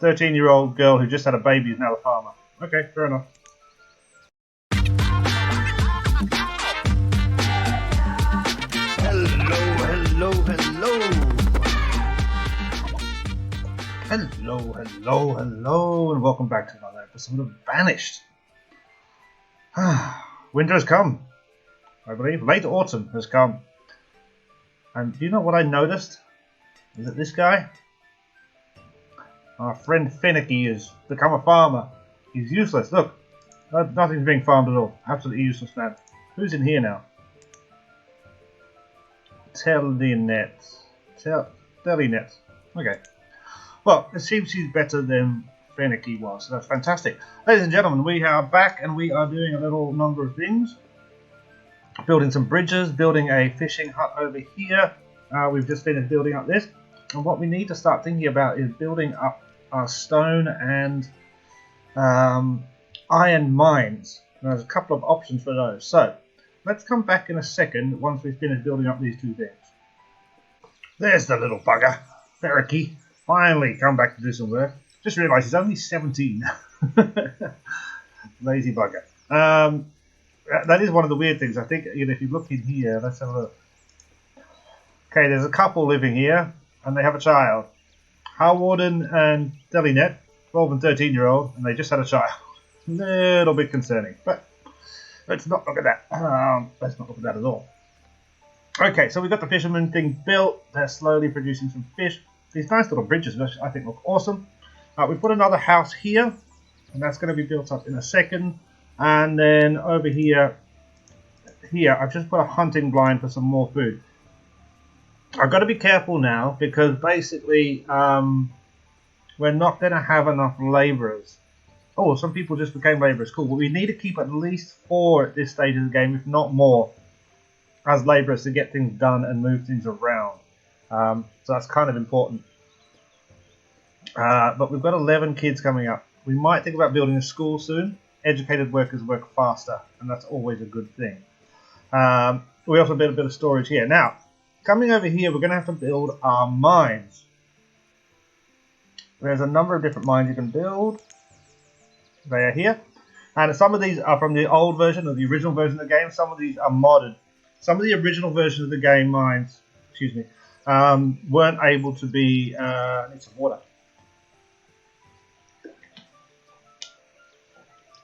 13-year-old girl who just had a baby is now a farmer. Okay, fair enough. Hello, and welcome back to another episode of Banished. Winter has come, I believe. Late autumn has come. And do you know what I noticed? Is that this guy? Our friend Finicky has become a farmer. He's useless. Look, nothing's being farmed at all. Absolutely useless, man. Who's in here now? Tellinet. Okay. Well, it seems he's better than Finicky was, so that's fantastic. Ladies and gentlemen, we are back and we are doing a little number of things. Building some bridges, building a fishing hut over here. We've just finished building up this. And what we need to start thinking about is building up our stone and iron mines. And there's a couple of options for those. So, let's come back in a second once we've finished building up these two things. There's the little bugger. Finicky. Finally come back to do some work. Just realised he's only 17. Lazy bugger. That is one of the weird things. I think, if you look in here, let's have a look. Okay, there's a couple living here, and they have a child. Warden and Tellinet, 12 and 13-year-old, and they just had a child. A little bit concerning, but let's not look at that. Let's not look at that at all. Okay, so we've got the fisherman thing built. They're slowly producing some fish. These nice little bridges, which I think look awesome. We put another house here, and that's going to be built up in a second. And then over here, I've just put a hunting blind for some more food. I've got to be careful now because basically we're not going to have enough labourers. Oh, some people just became labourers. Cool. But we need to keep at least 4 at this stage of the game, if not more, as labourers to get things done and move things around. So that's kind of important. But we've got 11 kids coming up. We might think about building a school soon. Educated workers work faster, and that's always a good thing. We also build a bit of storage here. Now, coming over here, we're going to have to build our mines. There's a number of different mines you can build. They are here. And some of these are from the old version, or the original version of the game. Some of these are modded. Some of the original versions of the game mines, weren't able to be... I need some water.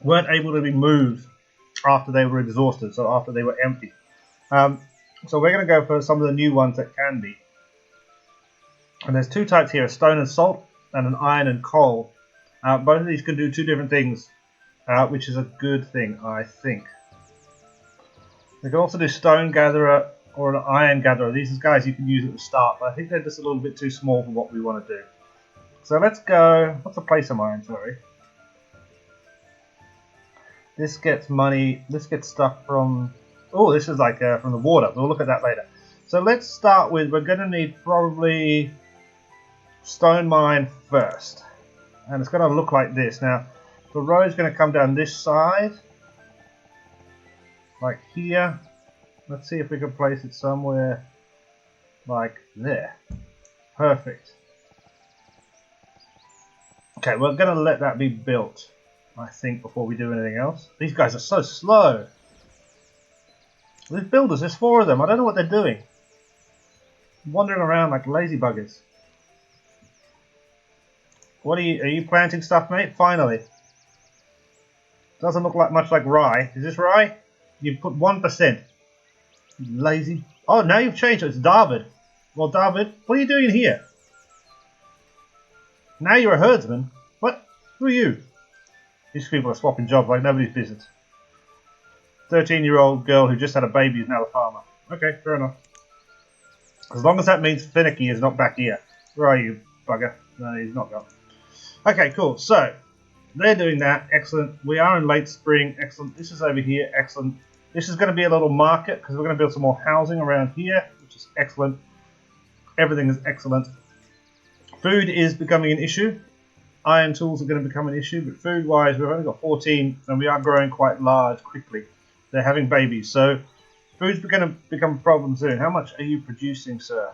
Weren't able to be moved after they were exhausted, so after they were empty. So we're going to go for some of the new ones that can be. And there's 2 types here, a stone and salt, and an iron and coal. Both of these can do 2 different things, which is a good thing, I think. We can also do stone gatherer or an iron gatherer. These are guys you can use at the start, but I think they're just a little bit too small for what we want to do. So let's go... What's the place of mine, sorry? This gets money, this gets stuff from... Oh, this is like from the water. We'll look at that later. So let's start with, we're going to need probably stone mine first. And it's going to look like this. Now, the road's going to come down this side. Like here. Let's see if we can place it somewhere like there. Perfect. Okay, we're going to let that be built, I think, before we do anything else. These guys are so slow. These builders, there's 4 of them. I don't know what they're doing. Wandering around like lazy buggers. What are you planting stuff, mate? Finally. Doesn't look like much like rye. Is this rye? You've put 1%. Lazy. Oh, now you've changed it. It's David. Well, David, what are you doing here? Now you're a herdsman. What? Who are you? These people are swapping jobs like nobody's business. 13-year-old girl who just had a baby is now a farmer. Okay, fair enough. As long as that means Finicky is not back here. Where are you, bugger? No, he's not gone. Okay, cool. So, they're doing that. Excellent. We are in late spring. Excellent. This is over here. Excellent. This is going to be a little market because we're going to build some more housing around here, which is excellent. Everything is excellent. Food is becoming an issue. Iron tools are going to become an issue, but food-wise, we've only got 14, and we are growing quite large quickly. They're having babies, so food's going to become a problem soon. How much are you producing, sir?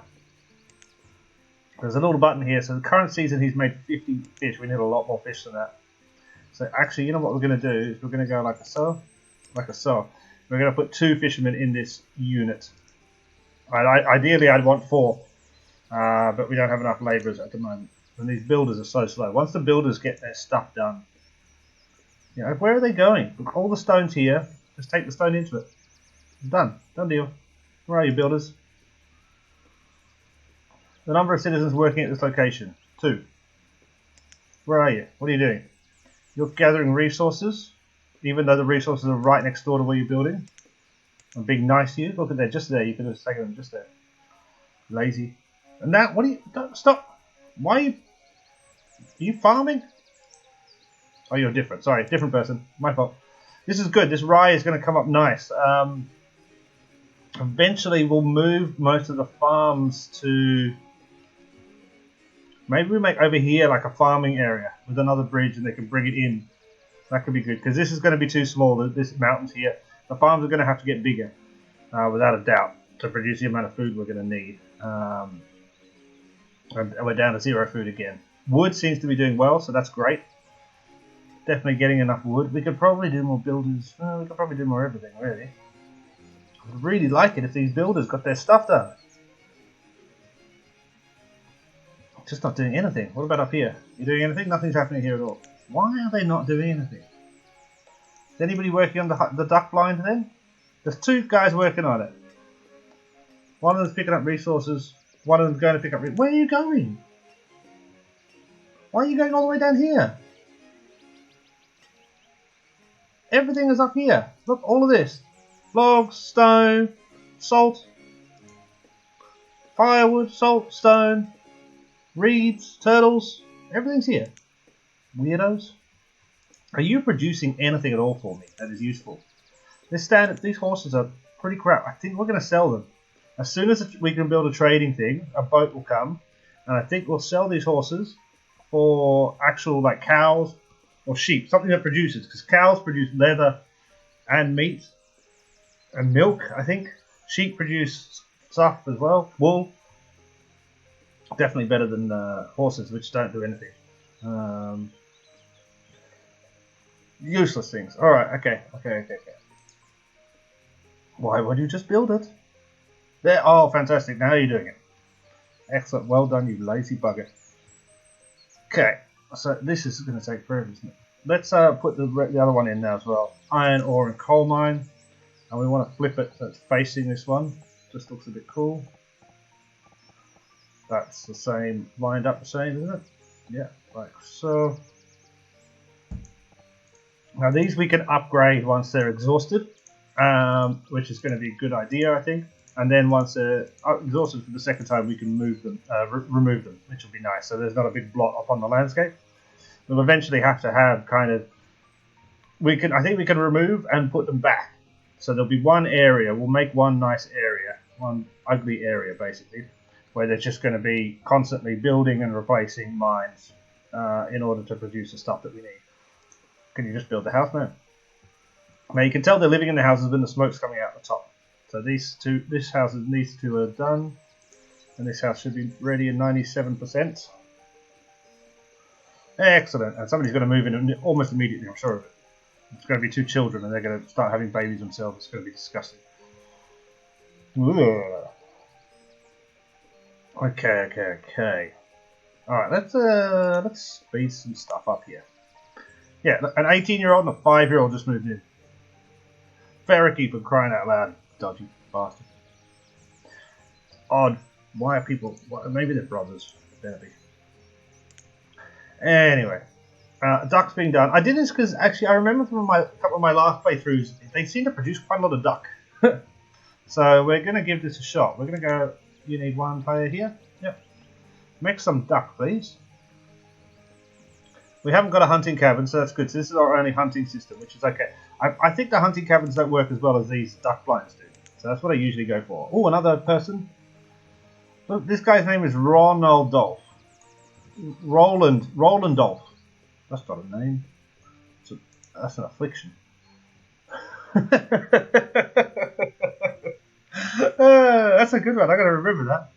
There's a little button here. So the current season he's made 50 fish. We need a lot more fish than that. So actually, you know what we're going to do is we're going to go like so. We're going to put 2 fishermen in this unit. Ideally, I'd want 4, but we don't have enough labourers at the moment. And these builders are so slow. Once the builders get their stuff done, you know, where are they going? With all the stones here, just take the stone into it. Done deal. Where are you, builders? The number of citizens working at this location, 2. Where are you? What are you doing? You're gathering resources, even though the resources are right next door to where you're building. I'm being nice to you. Look at that, just there. You could have taken them just there. Lazy. And now, what are you? Don't stop. Why are you farming? Oh, you're different. Sorry, different person. My fault. This is good. This rye is going to come up nice. Eventually, we'll move most of the farms to. Maybe we make over here like a farming area with another bridge, and they can bring it in. That could be good because this is going to be too small. This mountains here. The farms are going to have to get bigger, without a doubt, to produce the amount of food we're going to need. And we're down to 0 food again. Wood seems to be doing well, so that's great. Definitely getting enough wood. We could probably do more builders. We could probably do more everything, really. I'd really like it if these builders got their stuff done. Just not doing anything. What about up here? You doing anything? Nothing's happening here at all. Why are they not doing anything? Is anybody working on the duck blind then? There's 2 guys working on it. One of them's picking up resources. One of them's going to pick up. Where are you going? Why are you going all the way down here? Everything is up here. Look, all of this. Logs, stone, salt, firewood, salt, stone, reeds, turtles. Everything's here. Weirdos. Are you producing anything at all for me that is useful? These horses are pretty crap. I think we're going to sell them. As soon as we can build a trading thing, a boat will come, and I think we'll sell these horses for actual like cows or sheep, something that produces, because cows produce leather and meat and milk, I think. Sheep produce stuff as well, wool. Definitely better than horses, which don't do anything. Useless things. Alright, okay. Why would you just build it? There. Oh, fantastic. Now you're doing it. Excellent. Well done, you lazy bugger. Okay. So this is going to take forever, isn't it? Let's put the other one in now as well. Iron ore and coal mine. And we want to flip it so it's facing this one. Just looks a bit cool. That's the same, lined up the same, isn't it? Yeah, like so. Now these we can upgrade once they're exhausted, which is going to be a good idea, I think. And then once they're exhausted for the second time, we can move them, remove them, which will be nice. So there's not a big blot up on the landscape. We'll eventually have to have kind of. I think we can remove and put them back. So there'll be one area. We'll make one nice area, one ugly area basically, where they're just going to be constantly building and replacing mines in order to produce the stuff that we need. Can you just build the house now? Now you can tell they're living in the houses when the smoke's coming out the top. So these two are done, and this house should be ready in 97%. Excellent, and somebody's going to move in almost immediately, I'm sure of it. It's going to be 2 children, and they're going to start having babies themselves. It's going to be disgusting. Ugh. Okay. All right, let's speed some stuff up here. Yeah, an 18-year-old and a 5-year-old just moved in. Ferrokeeper, crying out loud, dodgy bastard. Odd. Why are people? Maybe they're brothers. Better be. Anyway, duck's being done. I did this because actually I remember from a couple of my last playthroughs, they seem to produce quite a lot of duck. So we're going to give this a shot. We're going to go. You need one player here. Yep. Make some duck, please. We haven't got a hunting cabin, so that's good. So this is our only hunting system, which is okay. I think the hunting cabins don't work as well as these duck blinds do. So that's what I usually go for. Oh, another person. Look, this guy's name is Ronaldolf. Rolandolf. That's not a name. That's an affliction. That's a good one. I got to remember that.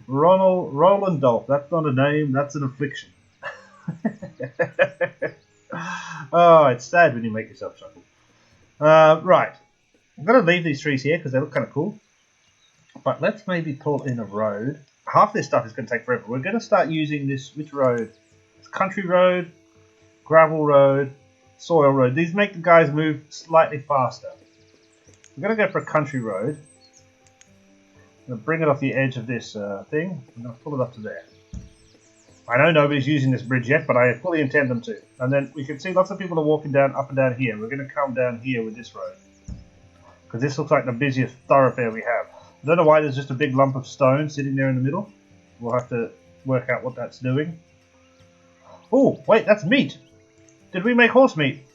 Rolandolph. That's not a name, that's an affliction. Oh, it's sad when you make yourself chuckle. Right. I'm going to leave these trees here because they look kind of cool. But let's maybe pull in a road. Half this stuff is going to take forever. We're going to start using this, which road? It's country road, gravel road, soil road. These make the guys move slightly faster. We're going to go for a country road. I'm going to bring it off the edge of this thing. I'm going to pull it up to there. I know nobody's using this bridge yet, but I fully intend them to. And then we can see lots of people are walking down up and down here. We're going to come down here with this road. Because this looks like the busiest thoroughfare we have. I don't know why there's just a big lump of stone sitting there in the middle. We'll have to work out what that's doing. Oh, wait, that's meat. Did we make horse meat?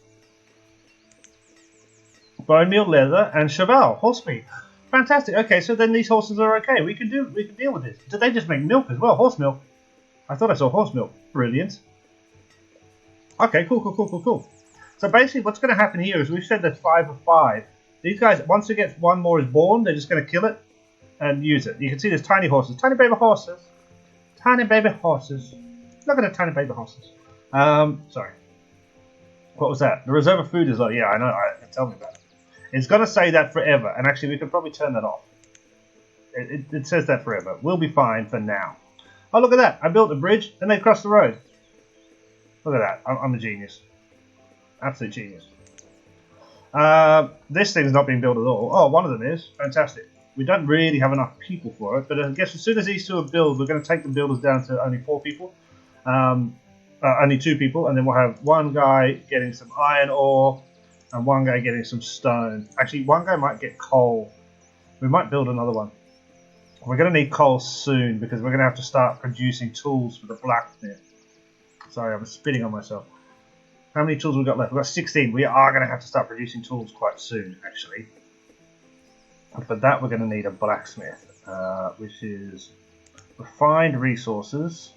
Bone meal, leather, and cheval. Horse meat. Fantastic. Okay, so then these horses are okay. We can deal with this. Did they just make milk as well? Horse milk. I thought I saw horse milk. Brilliant. Okay, cool. So basically what's going to happen here is we've said there's 5 of 5. These guys, once it gets one more is born, they're just going to kill it and use it. You can see there's tiny horses. Tiny baby horses. Tiny baby horses. Look at the tiny baby horses. Sorry. What was that? The reserve of food is low. Yeah, I know. Tell me about it. It's going to say that forever. And actually, we could probably turn that off. It says that forever. We'll be fine for now. Oh, look at that. I built a bridge and they crossed the road. Look at that. I'm a genius. Absolute genius. This thing's not being built at all. Oh, one of them is. Fantastic. We don't really have enough people for it, but I guess as soon as these two are built, we're going to take the builders down to only 4 people. Only 2 people, and then we'll have one guy getting some iron ore and one guy getting some stone. Actually, one guy might get coal. We might build another one. We're going to need coal soon because we're going to have to start producing tools for the blacksmith. Sorry, I was spitting on myself. How many tools have we got left? We've got 16. We are going to have to start producing tools quite soon, actually. And for that, we're going to need a blacksmith, which is refined resources,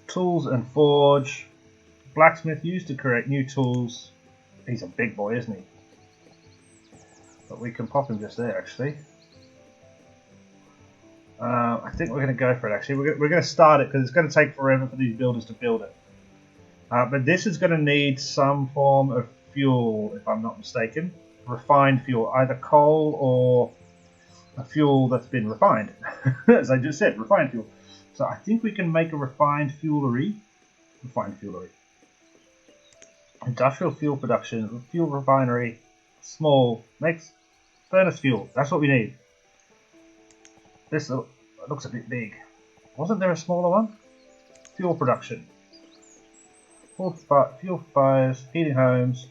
tools and forge. Blacksmith used to create new tools. He's a big boy, isn't he? But we can pop him just there, actually. I think we're going to go for it, actually. We're going to start it because it's going to take forever for these builders to build it. But this is going to need some form of fuel, if I'm not mistaken. Refined fuel, either coal or a fuel that's been refined. As I just said, refined fuel. So I think we can make a refined fuelery. Industrial fuel production, fuel refinery, small, makes furnace fuel. That's what we need. This looks a bit big. Wasn't there a smaller one? Fuel production. Fuel fires, heating homes.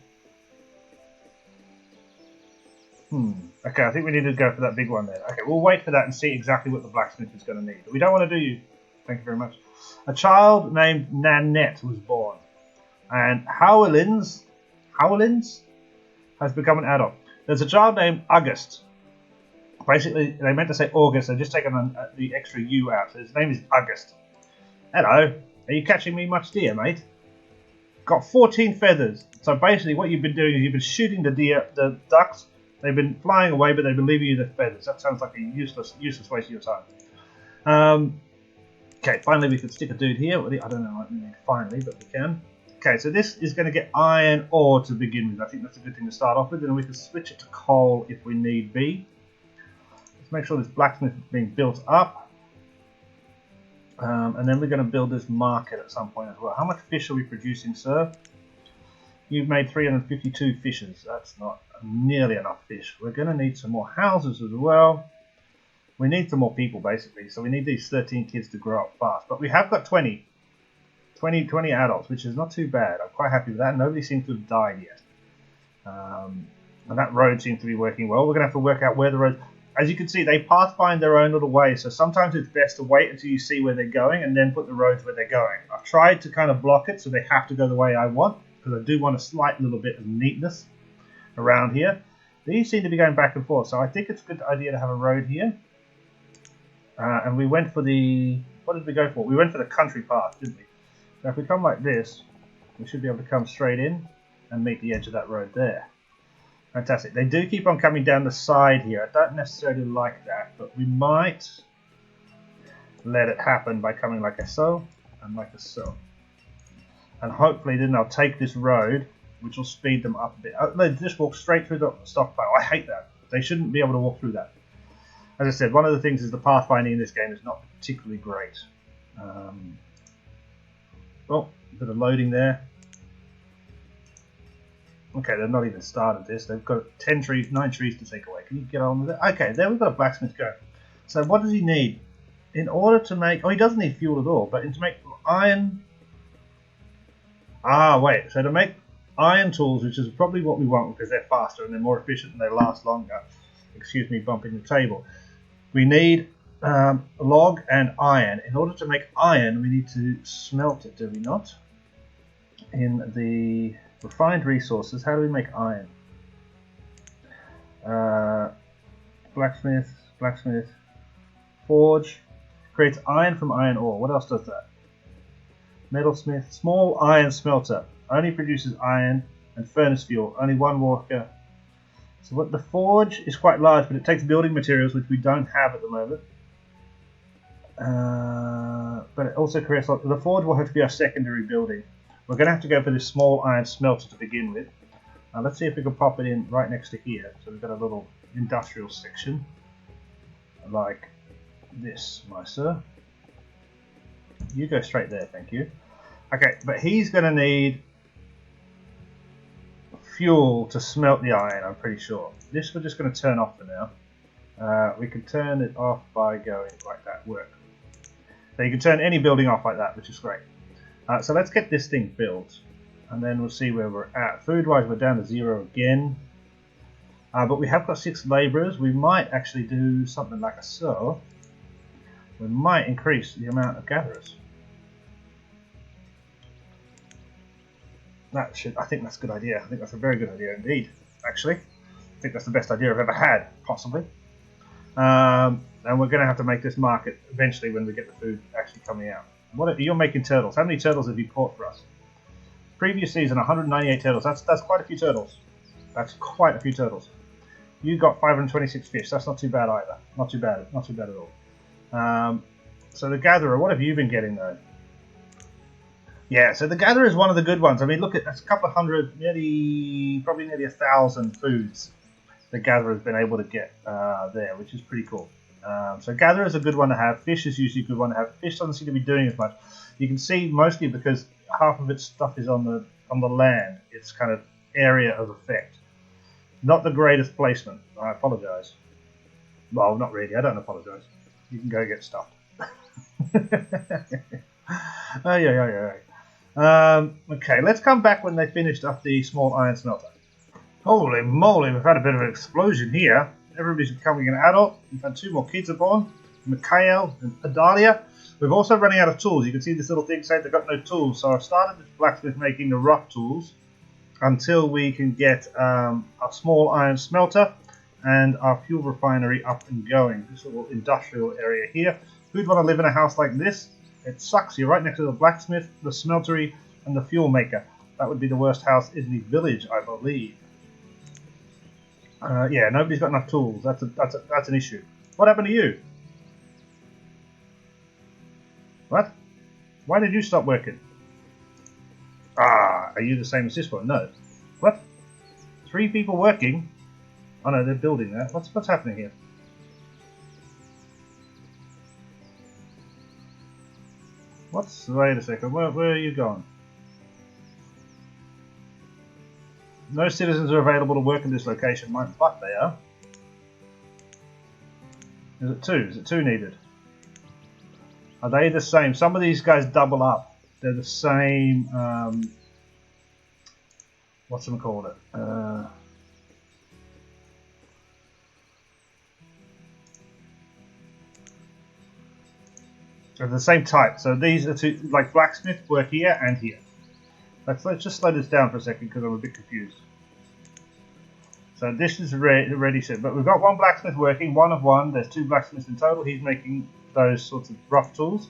Okay, I think we need to go for that big one then. Okay, we'll wait for that and see exactly what the blacksmith is going to need. We don't want to do you. Thank you very much. A child named Nanette was born. And Howlins has become an adult. There's a child named August. Basically, they meant to say August. They've just taken the extra U out. So his name is August. Hello. Are you catching me much deer, mate? Got 14 feathers. So basically what you've been doing is you've been shooting the ducks. They've been flying away, but they've been leaving you the feathers. That sounds like a useless waste of your time. Okay, finally we can stick a dude here. I don't know what we mean finally, but we can. Okay, so this is going to get iron ore to begin with. I think that's a good thing to start off with. And we can switch it to coal if we need be. Let's make sure this blacksmith is being built up. And then we're going to build this market at some point as well. How much fish are we producing, sir? You've made 352 fishes. That's not nearly enough fish. We're going to need some more houses as well. We need some more people, basically. So we need these 13 kids to grow up fast. But we have got 20 adults, which is not too bad. I'm quite happy with that. Nobody seems to have died yet. And that road seems to be working well. We're going to have to work out where the road... As you can see, they pathfind their own little way. So sometimes it's best to wait until you see where they're going and then put the roads where they're going. I've tried to kind of block it so they have to go the way I want, because I do want a slight little bit of neatness around here. These seem to be going back and forth, so I think it's a good idea to have a road here. And we went for the... What did we go for? We went for the country path, didn't we? So if we come like this, we should be able to come straight in and meet the edge of that road there. Fantastic. They do keep on coming down the side here. I don't necessarily like that, but we might let it happen by coming like a so and like a so. And hopefully then they'll take this road, which will speed them up a bit. They just walk straight through the stockpile. I hate that. They shouldn't be able to walk through that. As I said, one of the things is the pathfinding in this game is not particularly great. Oh, a bit of loading there. Okay, they've not even started this. They've got 9 trees to take away. Can you get on with it? Okay, there we've got a blacksmith go. So what does he need? In order to make... Oh, he doesn't need fuel at all, but to make iron... Ah, wait. So to make iron tools, which is probably what we want because they're faster and they're more efficient and they last longer. Excuse me bumping the table. We need log and iron. In order to make iron, we need to smelt it, do we not? In the... refined resources. How do we make iron? Blacksmith, forge, creates iron from iron ore. What else does that? Metalsmith, small iron smelter, only produces iron and furnace fuel. Only one worker. So what the forge is quite large, but it takes building materials which we don't have at the moment. But it also creates. The forge will have to be our secondary building. We're going to have to go for this small iron smelter to begin with. Let's see if we can pop it in right next to here. So we've got a little industrial section. Like this, my sir. You go straight there, thank you. Okay, but he's going to need fuel to smelt the iron, I'm pretty sure. This we're just going to turn off for now. We can turn it off by going like that, work. So you can turn any building off like that, which is great. So let's get this thing built, and then we'll see where we're at. Food-wise, we're down to 0 again. But we have got 6 labourers. We might actually do something like a so. We might increase the amount of gatherers. I think that's a good idea. I think that's a very good idea indeed, actually. I think that's the best idea I've ever had, possibly. And we're going to have to make this market eventually when we get the food actually coming out. You're making turtles. How many turtles have you caught for us? Previous season, 198 turtles. That's quite a few turtles. That's quite a few turtles. You got 526 fish. That's not too bad either. Not too bad. Not too bad at all. So the gatherer, what have you been getting though? Yeah, so the gatherer is one of the good ones. I mean, look at that's a couple of hundred, probably nearly 1,000 foods the gatherer has been able to get there, which is pretty cool. So gather is a good one to have. Fish is usually a good one to have. Fish doesn't seem to be doing as much. You can see mostly because half of its stuff is on the land. It's kind of area of effect. Not the greatest placement. I apologise. Well, not really. I don't apologise. You can go get stuffed. Okay, let's come back when they finished up the small iron smelter. Holy moly, we've had a bit of an explosion here. Everybody's becoming an adult. We've had 2 more kids are born, Mikhail and Adalia. We're also running out of tools. You can see this little thing saying they've got no tools. So I've started this blacksmith making the rough tools until we can get a small iron smelter and our fuel refinery up and going. This little industrial area here. Who'd want to live in a house like this? It sucks. You're right next to the blacksmith, the smeltery, and the fuel maker. That would be the worst house in the village, I believe. Yeah, nobody's got enough tools. That's an issue. What happened to you? What? Why did you stop working? Are you the same as this one? No. What? 3 people working? Oh no, they're building that. What's happening here? Wait a second. Where are you going? No citizens are available to work in this location, but they are. Is it 2? Is it 2 needed? Are they the same? Some of these guys double up. They're the same. What's them called it? They're the same type. So these are 2, like blacksmith, work here and here. Let's just slow this down for a second because I'm a bit confused. So this is ready set, but we've got 1 blacksmith working, 1 of 1. There's 2 blacksmiths in total. He's making those sorts of rough tools.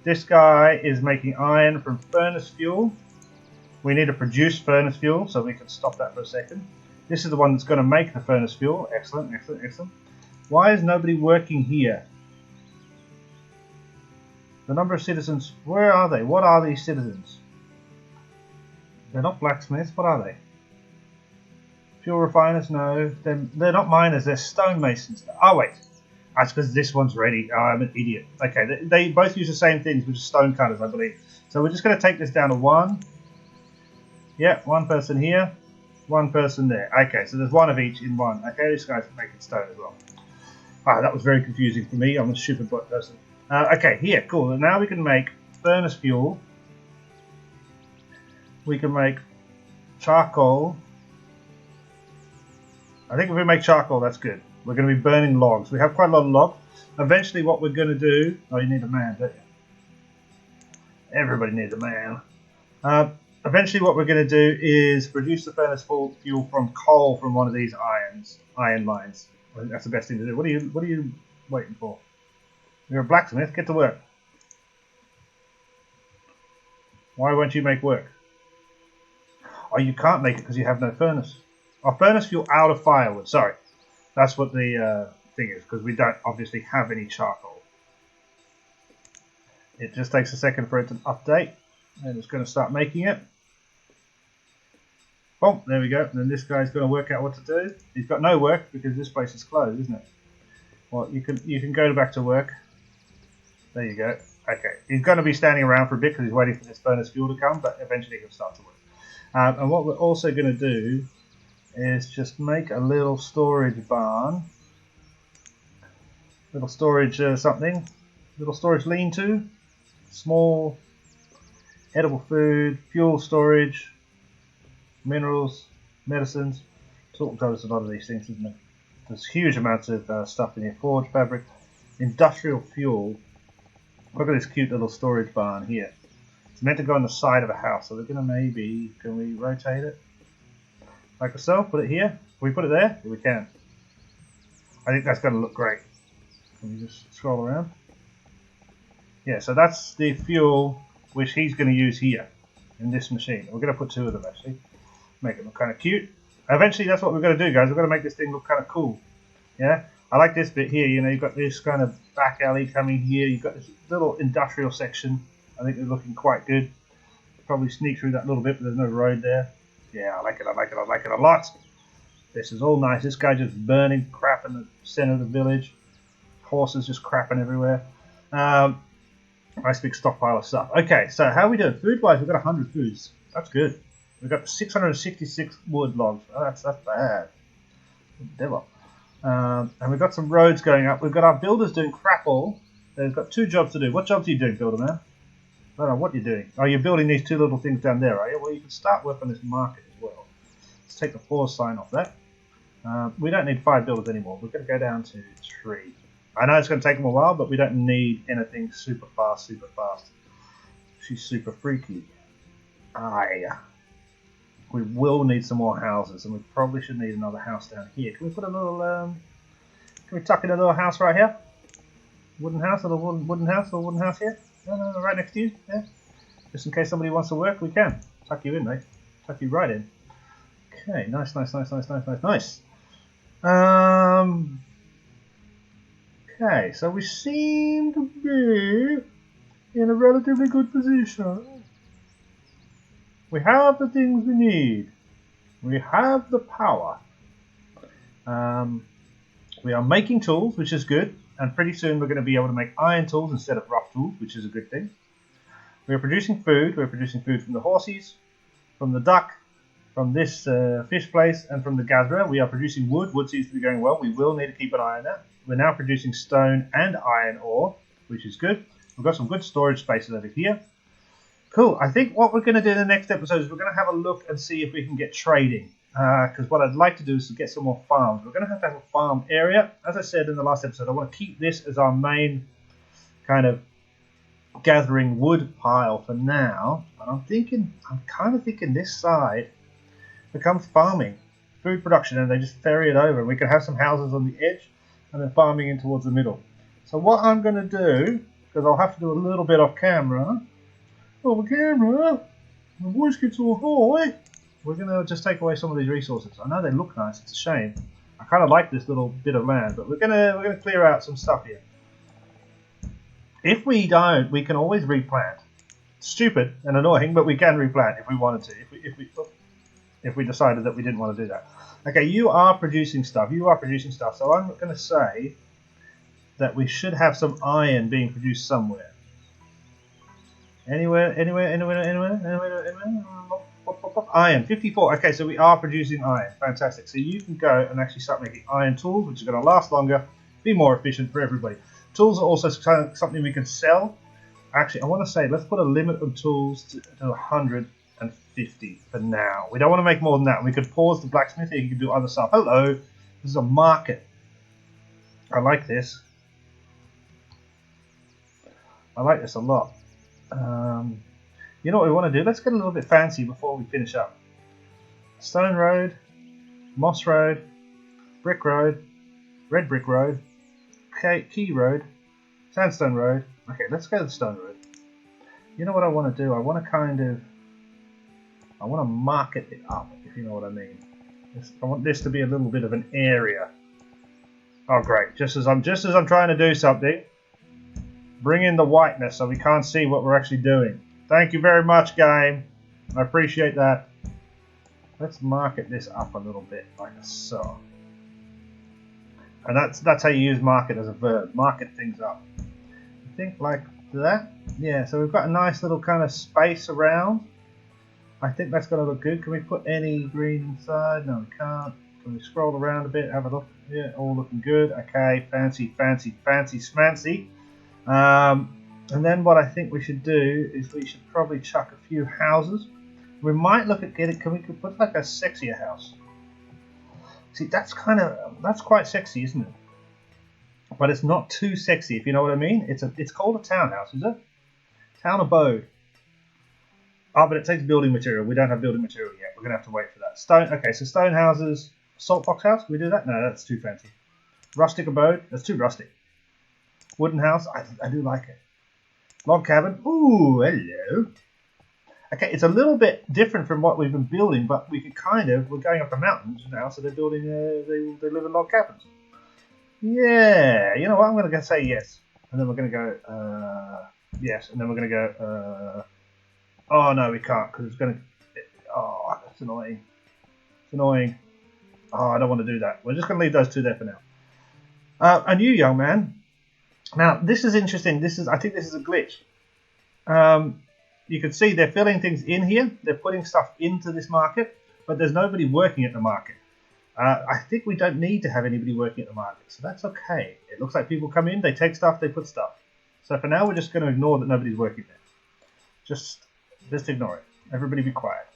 This guy is making iron from furnace fuel. We need to produce furnace fuel, so we can stop that for a second. This is the one that's going to make the furnace fuel. Excellent, excellent, excellent. Why is nobody working here? The number of citizens, where are they? What are these citizens? They're not blacksmiths, what are they? Fuel refiners, no. They're not miners, they're stonemasons. Oh wait, that's because this one's ready. Oh, I'm an idiot. Okay, they both use the same things, which is stone cutters, I believe. So we're just going to take this down to 1. Yeah, 1 person here, 1 person there. Okay, so there's 1 of each in 1. Okay, this guy's making stone as well. Ah, that was very confusing for me. I'm a stupid person. Okay, here, cool. And now we can make furnace fuel. We can make charcoal. I think if we make charcoal, that's good. We're going to be burning logs. We have quite a lot of logs. Eventually what we're going to do... Oh, you need a man, don't you? Everybody needs a man. Eventually what we're going to do is produce the furnace fuel from coal from one of these iron mines. I think that's the best thing to do. What are you waiting for? You're a blacksmith. Get to work. Why won't you make work? Oh, you can't make it because you have no furnace. Oh, furnace fuel out of firewood. Sorry. That's what the thing is, because we don't obviously have any charcoal. It just takes a second for it to update. And it's going to start making it. Boom, there we go. And then this guy's going to work out what to do. He's got no work because this place is closed, isn't it? Well, you can go back to work. There you go. Okay, he's going to be standing around for a bit because he's waiting for this furnace fuel to come, but eventually he'll start to work. And what we're also going to do is just make a little storage barn. Little storage something. Little storage lean-to. Small edible food, fuel storage, minerals, medicines. Sort of covers a lot of these things, isn't it? There's huge amounts of stuff in here. Forge fabric, industrial fuel. Look at this cute little storage barn here. It's meant to go on the side of a house, so we're going to maybe... Can we rotate it? Like so, put it here. Can we put it there? Yeah, we can. I think that's going to look great. Can we just scroll around? Yeah, so that's the fuel which he's going to use here in this machine. We're going to put 2 of them actually. Make it look kind of cute. Eventually that's what we're going to do, guys. We're going to make this thing look kind of cool. Yeah, I like this bit here. You know, you've got this kind of back alley coming here. You've got this little industrial section. I think they're looking quite good. Probably sneak through that little bit, but there's no road there. Yeah, I like it. I like it. I like it a lot. This is all nice. This guy just burning crap in the center of the village. Horses just crapping everywhere. Nice big stockpile of stuff. Okay, so how are we doing? Food-wise, we've got 100 foods. That's good. We've got 666 wood logs. Oh, that's bad. Devil. And we've got some roads going up. We've got our builders doing crap all. They've got 2 jobs to do. What jobs are you doing, builder man? I don't know what you're doing. Oh, you're building these 2 little things down there, are you? Well, you can start work on this market as well. Let's take the 4 sign off that. We don't need 5 builders anymore. We're going to go down to 3. I know it's going to take them a while, but we don't need anything super fast, She's super freaky. We will need some more houses, and we probably should need another house down here. Can we put a little, can we tuck in a little house right here? Wooden house, or a wooden house here? No, right next to you, yeah? Just in case somebody wants to work, we can. Tuck you in, mate. Tuck you right in. Okay, nice. Okay, so we seem to be in a relatively good position. We have the things we need. We have the power. We are making tools, which is good. And pretty soon we're going to be able to make iron tools instead of rough tools, which is a good thing. We are producing food. We're producing food from the horses, from the duck, from this fish place, and from the gatherer. We are producing wood. Wood seems to be going well. We will need to keep an eye on that. We're now producing stone and iron ore, which is good. We've got some good storage spaces over here. Cool. I think what we're going to do in the next episode is we're going to have a look and see if we can get trading. Because what I'd like to do is to get some more farms. We're going to have a farm area. As I said in the last episode, I want to keep this as our main kind of gathering wood pile for now. And I'm kind of thinking this side becomes farming, food production, and they just ferry it over. We can have some houses on the edge and then farming in towards the middle. So what I'm going to do, because I'll have to do a little bit off camera. My voice gets all high. We're going to just take away some of these resources. I know they look nice. It's a shame. I kind of like this little bit of land, but we're going to clear out some stuff here. If we don't, we can always replant. Stupid and annoying, but we can replant if we wanted to. If we decided that we didn't want to do that. Okay, you are producing stuff. You are producing stuff. So I'm going to say that we should have some iron being produced somewhere. Anywhere. Iron, 54. Okay, so we are producing iron. Fantastic. So you can go and actually start making iron tools, which are going to last longer, be more efficient for everybody. Tools are also something we can sell. Actually, I want to say let's put a limit on tools to 150 for now. We don't want to make more than that. We could pause the blacksmith. You can do other stuff. Hello, this is a market. I like this. I like this a lot. You know what we want to do? Let's get a little bit fancy before we finish up. Stone road, moss road, brick road, red brick road, key road, sandstone road. Okay, let's go to the stone road. You know what I want to do? I want to market it up, if you know what I mean. I want this to be a little bit of an area. Oh great, just as I'm trying to do something, bring in the whiteness so we can't see what we're actually doing. Thank you very much, game. I appreciate that. Let's market this up a little bit, like so. And that's how you use market as a verb. Market things up. I think like that. Yeah, so we've got a nice little kind of space around. I think that's going to look good. Can we put any green inside? No, we can't. Can we scroll around a bit? Have a look. Yeah, all looking good. Okay, fancy, smancy. And then what I think we should do is we should probably chuck a few houses. We might look at can we put like a sexier house? See, that's quite sexy, isn't it? But it's not too sexy, if you know what I mean. It's called a townhouse, is it? Town abode. Oh, but it takes building material. We don't have building material yet. We're gonna have to wait for that. Stone. Okay, so stone houses. Salt box house. Can we do that? No, that's too fancy. Rustic abode. That's too rustic. Wooden house. I do like it. Log cabin. Ooh, hello. Okay, it's a little bit different from what we've been building, but we could we're going up the mountains now, so they're building. They live in log cabins. Yeah, you know what? I'm going to say yes, and then we're going to go yes, and then we're going to go. Oh no, we can't because it's going to. Oh, that's annoying. It's annoying. Oh, I don't want to do that. We're just going to leave those two there for now. And you, young man. Now this is interesting. I think this is a glitch. You can see they're filling things in here. They're putting stuff into this market, but there's nobody working at the market. I think we don't need to have anybody working at the market, so that's okay. It looks like people come in, they take stuff, they put stuff. So for now, we're just going to ignore that nobody's working there. Just ignore it. Everybody be quiet.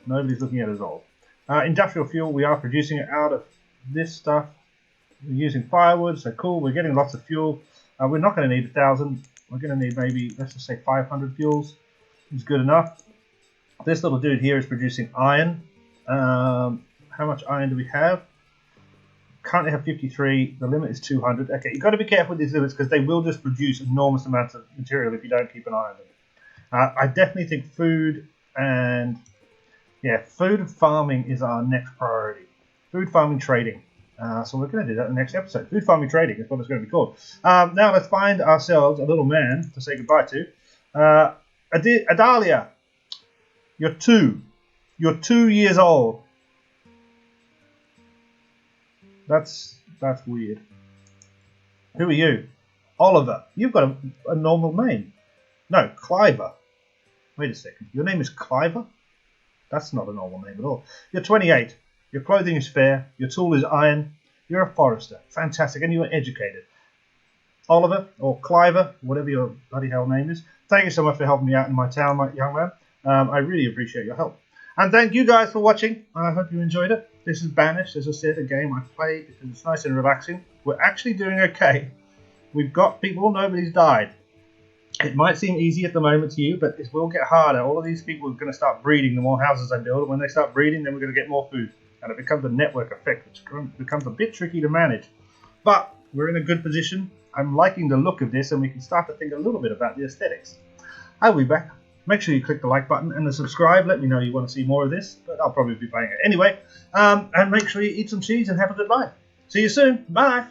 Nobody's looking at us all. Industrial fuel, we are producing it out of this stuff. We're using firewood, so cool. We're getting lots of fuel. We're not going to need 1,000. We're going to need maybe, let's just say 500 fuels. It's good enough. This little dude here is producing iron. How much iron do we have? Currently have 53. The limit is 200. Okay, you've got to be careful with these limits because they will just produce enormous amounts of material if you don't keep an eye on them. I definitely think food and food farming is our next priority. Food farming trading. So we're going to do that in the next episode. Food farming trading is what it's going to be called. Now let's find ourselves a little man to say goodbye to. Adalia, you're 2. You're 2 years old. That's weird. Who are you? Oliver. You've got a normal name. No, Cliver. Wait a second. Your name is Cliver? That's not a normal name at all. You're 28. Your clothing is fair. Your tool is iron. You're a forester. Fantastic. And you are educated. Oliver, or Cliver, whatever your bloody hell name is, thank you so much for helping me out in my town, my young man. I really appreciate your help. And thank you guys for watching. I hope you enjoyed it. This is Banished, as I said, a game I played because it's nice and relaxing. We're actually doing okay. We've got people, nobody's died. It might seem easy at the moment to you, but it will get harder. All of these people are going to start breeding the more houses I build. And when they start breeding, then we're going to get more food. And it becomes a network effect, which becomes a bit tricky to manage. But we're in a good position. I'm liking the look of this, and we can start to think a little bit about the aesthetics. I'll be back. Make sure you click the like button and the subscribe. Let me know you want to see more of this, but I'll probably be playing it anyway. And make sure you eat some cheese and have a good life. See you soon. Bye.